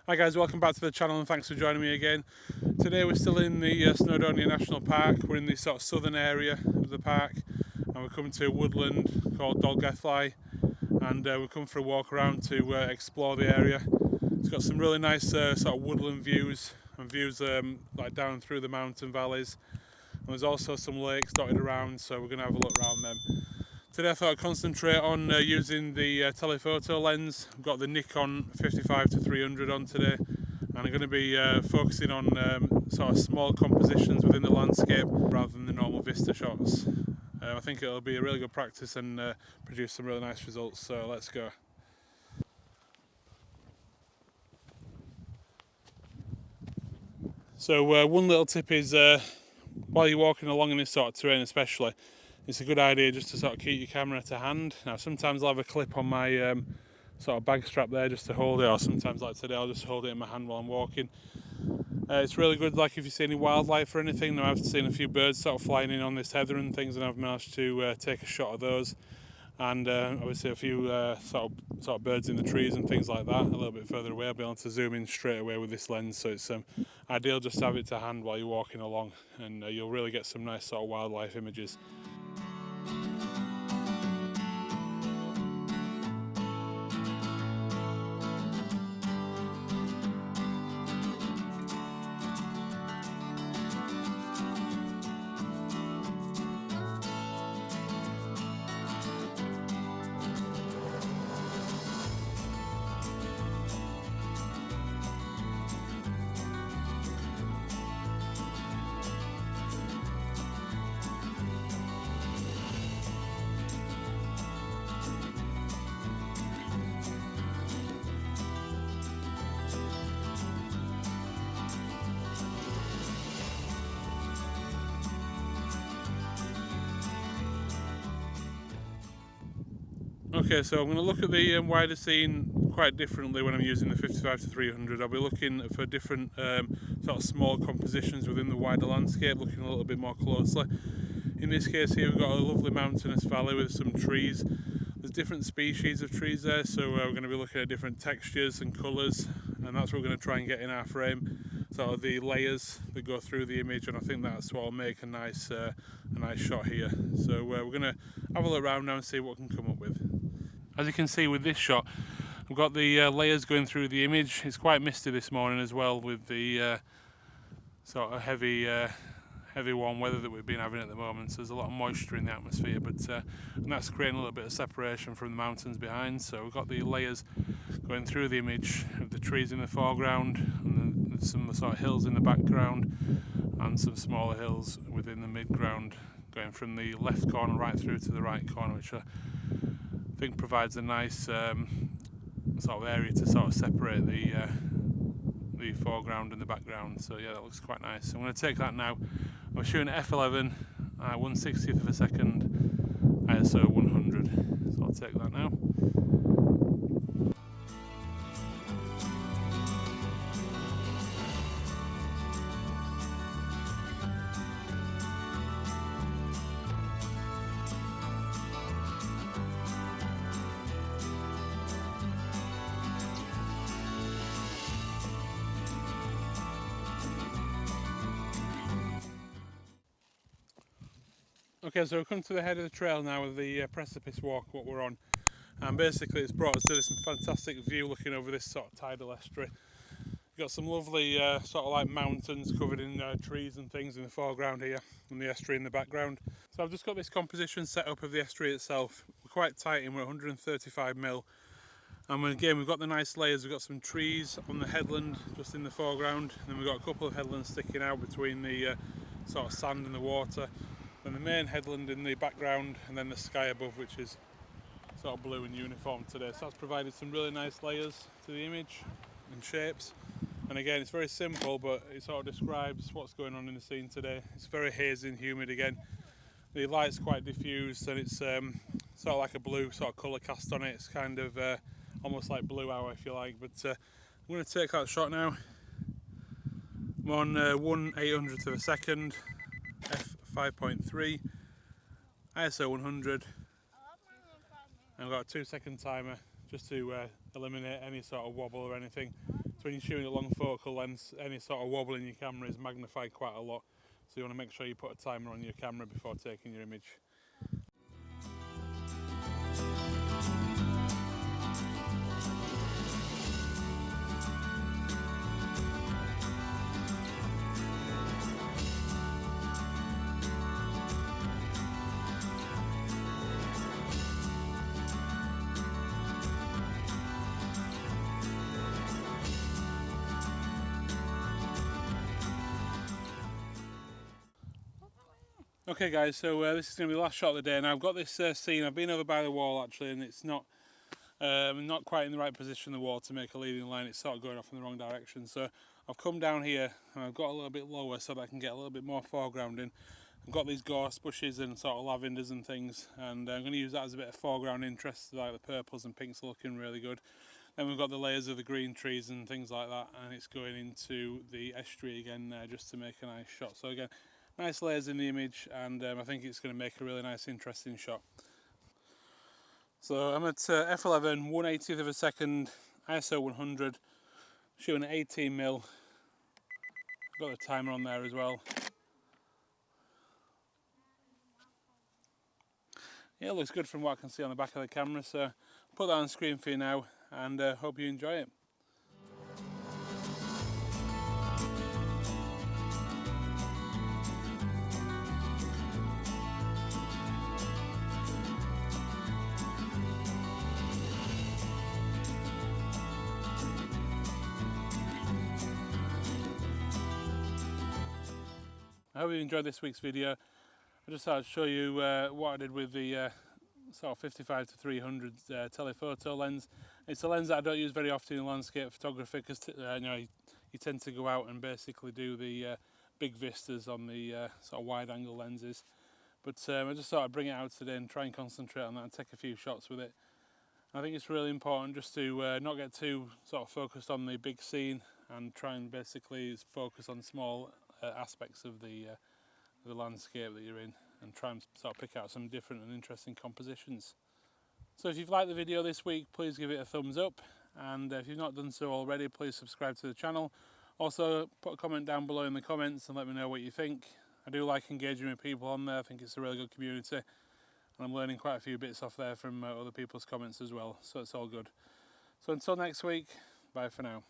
Hi guys, welcome back to the channel and thanks for joining me again. Today we're still in the Snowdonia National Park. We're in the sort of southern area of the park and we're coming to a woodland called Dolgellau, and we're coming for a walk around to explore the area. It's got some really nice sort of woodland views and views like down through the mountain valleys, and there's also some lakes dotted around, so we're going to have a look around them. Today I thought I'd concentrate on using the telephoto lens. I've got the Nikin 55-300 on today, and I'm going to be focusing on sort of small compositions within the landscape rather than the normal vista shots. I think it'll be a really good practice and produce some really nice results, so let's go. So one little tip is while you're walking along in this sort of terrain especially, it's a good idea just to sort of keep your camera to hand. Now sometimes I'll have a clip on my sort of bag strap there just to hold it, or sometimes like today I'll just hold it in my hand while I'm walking. It's really good, like if you see any wildlife or anything. Now I've seen a few birds sort of flying in on this heather and things, and I've managed to take a shot of those, and obviously a few sort of birds in the trees and things like that a little bit further away. I'll be able to zoom in straight away with this lens, so it's ideal just to have it to hand while you're walking along, and you'll really get some nice sort of wildlife images. Okay, so I'm going to look at the wider scene quite differently when I'm using the 55-300. I'll be looking for different sort of small compositions within the wider landscape, looking a little bit more closely. In this case here, we've got a lovely mountainous valley with some trees. There's different species of trees there, so we're going to be looking at different textures and colours, and that's what we're going to try and get in our frame, sort of the layers that go through the image, and I think that's what will make a nice shot here. So we're going to have a look around now and see what we can come up with. As you can see with this shot, I've got the layers going through the image. It's quite misty this morning as well, with the sort of heavy warm weather that we've been having at the moment, so there's a lot of moisture in the atmosphere, but and that's creating a little bit of separation from the mountains behind. So we've got the layers going through the image of the trees in the foreground, and then some sort of hills in the background, and some smaller hills within the midground, going from the left corner right through to the right corner, which I think provides a nice sort of area to sort of separate the foreground and the background. So yeah, that looks quite nice. I'm going to take that now. I'm shooting at f11 at 1/60th of a second, ISO 100. So I'll take that now. Okay, so we've come to the head of the trail now with the Precipice Walk, what we're on, and basically it's brought us to this fantastic view looking over this sort of tidal estuary. We've got some lovely sort of like mountains covered in trees and things in the foreground here, and the estuary in the background. So I've just got this composition set up of the estuary itself. We're quite tight in, we're 135mm, and again we've got the nice layers. We've got some trees on the headland just in the foreground, and then we've got a couple of headlands sticking out between the sort of sand and the water, and the main headland in the background, and then the sky above, which is sort of blue and uniform today. So that's provided some really nice layers to the image and shapes. And again, it's very simple, but it sort of describes what's going on in the scene today. It's very hazy and humid again. The light's quite diffused, and it's sort of like a blue sort of colour cast on it. It's kind of almost like blue hour, if you like. But I'm going to take that shot now. I'm on 1/800th of a second, f5.3, ISO 100. I've got a 2-second timer just to eliminate any sort of wobble or anything. So when you're shooting a long focal length, any sort of wobble in your camera is magnified quite a lot. So you want to make sure you put a timer on your camera before taking your image. Okay guys, so this is going to be the last shot of the day. Now I've got this scene, I've been over by the wall actually, and it's not quite in the right position of the wall to make a leading line. It's sort of going off in the wrong direction. So I've come down here and I've got a little bit lower so that I can get a little bit more foreground in. I've got these gorse bushes and sort of lavenders and things, and I'm going to use that as a bit of foreground interest, like the purples and pinks are looking really good. Then we've got the layers of the green trees and things like that, and it's going into the estuary again just to make a nice shot. So again, nice layers in the image, and I think it's going to make a really nice interesting shot. So I'm at f11, 1/80th of a second, ISO 100, shooting at 18mm. Got the timer on there as well. Yeah, it looks good from what I can see on the back of the camera, so I'll put that on screen for you now, and hope you enjoy it. I hope you enjoyed this week's video. I just thought I'd show you what I did with the sort of 55 to 300 telephoto lens. It's a lens that I don't use very often in landscape photography because you know, you tend to go out and basically do the big vistas on the sort of wide angle lenses. But I just thought I'd bring it out today and try and concentrate on that and take a few shots with it. I think it's really important just to not get too sort of focused on the big scene and try and basically focus on small aspects of the landscape that you're in, and try and sort of pick out some different and interesting compositions. So if you've liked the video this week, please give it a thumbs up, and if you've not done so already, please subscribe to the channel. Also put a comment down below in the comments and let me know what you think. I do like engaging with people on there. I think it's a really good community, and I'm learning quite a few bits off there from other people's comments as well, so it's all good. So until next week, bye for now.